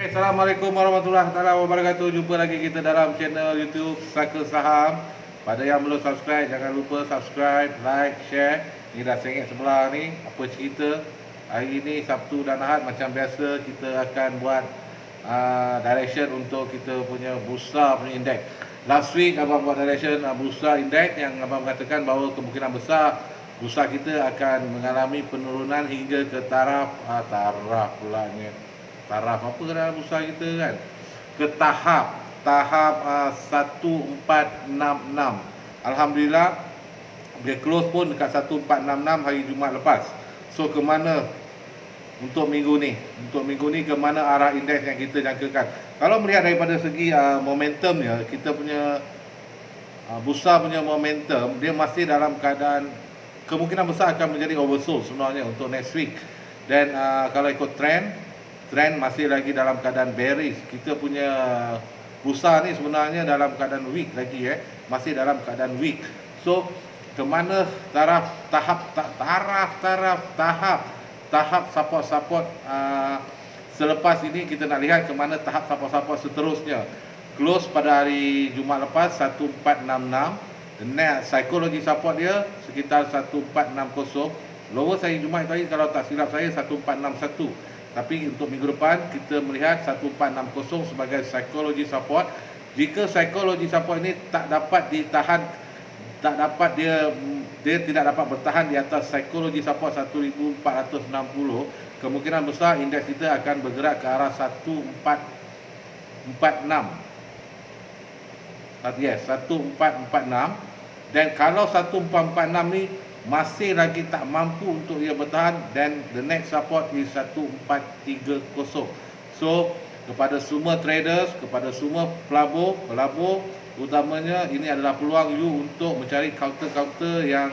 Assalamualaikum warahmatullahi wabarakatuh. Jumpa lagi kita dalam channel YouTube Saka Saham. Pada yang belum subscribe, jangan lupa subscribe, like, share. Ni dah sengit sebelah ni. Apa cerita? Hari ni Sabtu dan Ahad macam biasa kita akan buat direction untuk kita punya bursa punya indeks. Last week abang buat direction bursa indeks yang abang mengatakan bahawa kemungkinan besar bursa kita akan mengalami penurunan hingga ke taraf taraf apa dalam bursa kita kan, ke tahap 1466. Alhamdulillah dia close pun dekat 1466 hari Jumaat lepas. So ke mana untuk minggu ni? Untuk minggu ni ke mana arah indeks yang kita jangkakan? Kalau melihat daripada segi momentumnya, kita punya bursa punya momentum dia masih dalam keadaan kemungkinan besar akan menjadi oversold sebenarnya untuk next week. Dan kalau ikut trend masih lagi dalam keadaan bearish. Kita punya bursa ni sebenarnya dalam keadaan weak lagi, masih dalam keadaan weak. So ke mana tahap support selepas ini kita nak lihat ke mana tahap support seterusnya. Close pada hari Jumaat lepas 1466. The next psikologi support dia sekitar 1460. Lower hari Jumaat tadi kalau tak silap saya 1461. Tapi untuk minggu depan kita melihat 1460 sebagai psikologi support. Jika psikologi support ini tak dapat ditahan, dia tidak dapat bertahan di atas psikologi support 1460, kemungkinan besar indeks kita akan bergerak ke arah 1446. Yes, 1446. Dan kalau 1446 ni masih lagi tak mampu untuk ia bertahan, dan the next support is 1430. So kepada semua traders, kepada semua pelabur utamanya, ini adalah peluang you untuk mencari counter-counter yang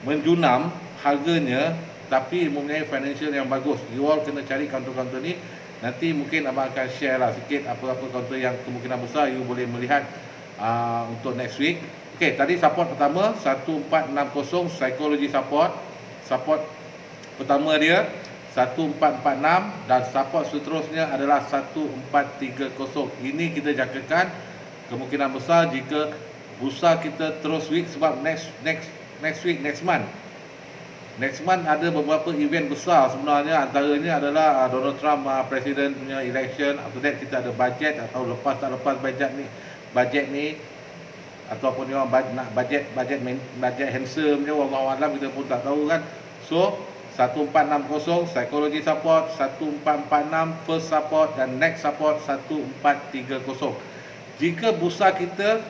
menjunam harganya tapi mempunyai financial yang bagus. You all kena cari counter-counter ni. Nanti mungkin abang akan share lah sikit apa-apa counter yang kemungkinan besar you boleh melihat untuk next week. Okey, tadi support pertama 1460 psikologi support. Support pertama dia 1446 dan support seterusnya adalah 1430. Ini kita jangkakan kemungkinan besar jika bursa kita terus weak, sebab next month ada beberapa event besar sebenarnya. Antaranya adalah Donald Trump presiden punya election. After that kita ada budget, atau lepas budget ni ataupun dia orang nak budget handsome je, wallahu alam, kita pun tak tahu kan. So 1460 psikologi support, 1446 first support, dan next support 1430. Jika bursa kita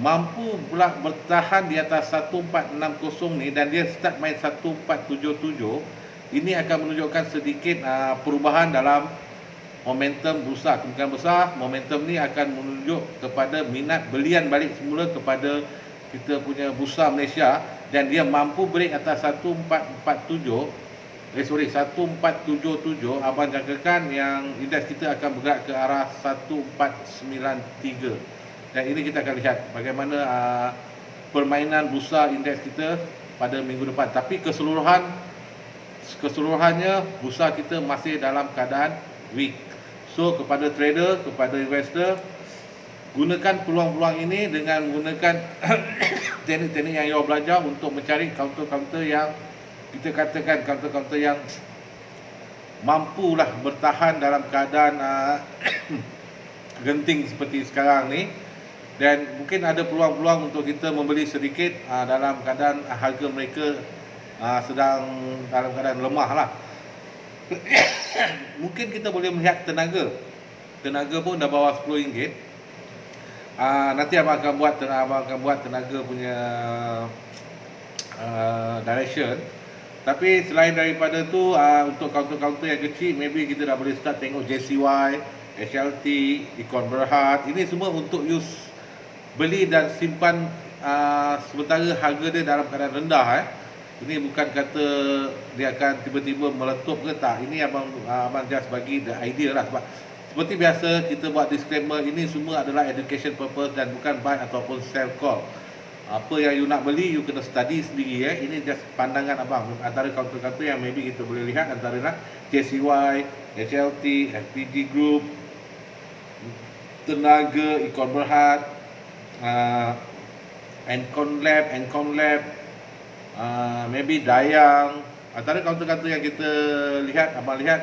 mampu pula bertahan di atas 1460 ni dan dia start main 1477, ini akan menunjukkan sedikit perubahan dalam momentum bursa. Kemungkinan besar momentum ni akan menunjuk kepada minat belian balik semula kepada kita punya bursa Malaysia, dan dia mampu break atas 1477. Abang jangkakan yang indeks kita akan bergerak ke arah 1493. Dan ini kita akan lihat bagaimana permainan bursa indeks kita pada minggu depan. Tapi keseluruhannya bursa kita masih dalam keadaan weak. So kepada trader, kepada investor, gunakan peluang-peluang ini dengan menggunakan teknik-teknik yang you belajar untuk mencari counter-counter yang kita katakan counter-counter yang mampulah bertahan dalam keadaan genting seperti sekarang ni. Dan mungkin ada peluang-peluang untuk kita membeli sedikit dalam keadaan harga mereka sedang dalam keadaan lemah lah. Mungkin kita boleh melihat tenaga pun dah bawah RM10. Nanti abang akan buat tenaga punya direction. Tapi selain daripada tu, untuk counter-counter yang kecil, maybe kita dah boleh start tengok JCY, HLT, Econ Berhad. Ini semua untuk use beli dan simpan sementara harga dia dalam keadaan rendah. Ini bukan kata dia akan tiba-tiba meletup ke tak. Ini abang just bagi the idea lah. Sebab seperti biasa kita buat disclaimer, ini semua adalah education purpose dan bukan buy ataupun sell call. Apa yang you nak beli, you kena study sendiri. Ini just pandangan abang. Antara counter-counter yang maybe kita boleh lihat antara JCY, HLT, FPG Group, Tenaga, Ikon Berhad, Encon Lab, maybe Dayang. Antara counter-counter yang kita lihat, abang lihat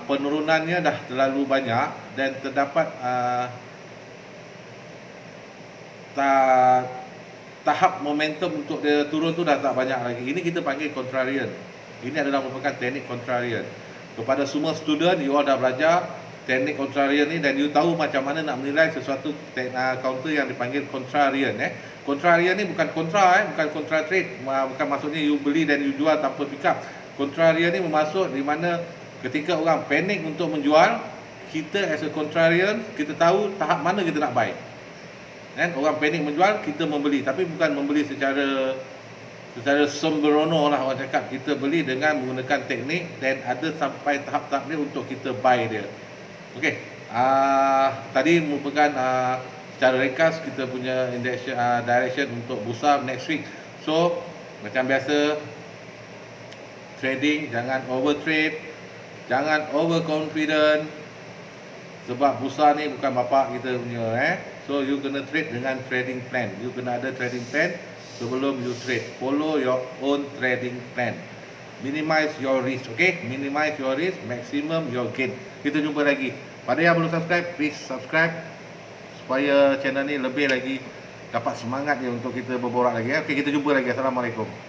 penurunannya dah terlalu banyak dan terdapat tahap momentum untuk dia turun tu dah tak banyak lagi. Ini kita panggil contrarian. Ini adalah merupakan teknik contrarian. Kepada semua student, you all dah belajar teknik contrarian ni dan you tahu macam mana nak menilai sesuatu counter yang dipanggil contrarian. Contrarian ni bukan kontra, bukan kontra trade. Bukan maksudnya you beli dan you jual tanpa pick up. Contrarian ni bermaksud di mana ketika orang panik untuk menjual, kita as a contrarian, kita tahu tahap mana kita nak buy. Orang panik menjual, kita membeli, tapi bukan membeli secara sembrono lah orang cakap. Kita beli dengan menggunakan teknik dan ada sampai tahap-tahap dia untuk kita buy dia. Okey, tadi merupakan secara ringkas kita punya direction untuk bursa next week. So macam biasa, trading jangan over trade, jangan over confident, sebab bursa ni bukan bapak kita punya. So you kena trade dengan trading plan. You kena ada trading plan sebelum you trade. Follow your own trading plan. Minimize your risk, okay? Minimize your risk, maximum your gain. Kita jumpa lagi. Pada yang belum subscribe, please subscribe supaya channel ni lebih lagi dapat semangat dia untuk kita berborak lagi. Okay, kita jumpa lagi. Assalamualaikum.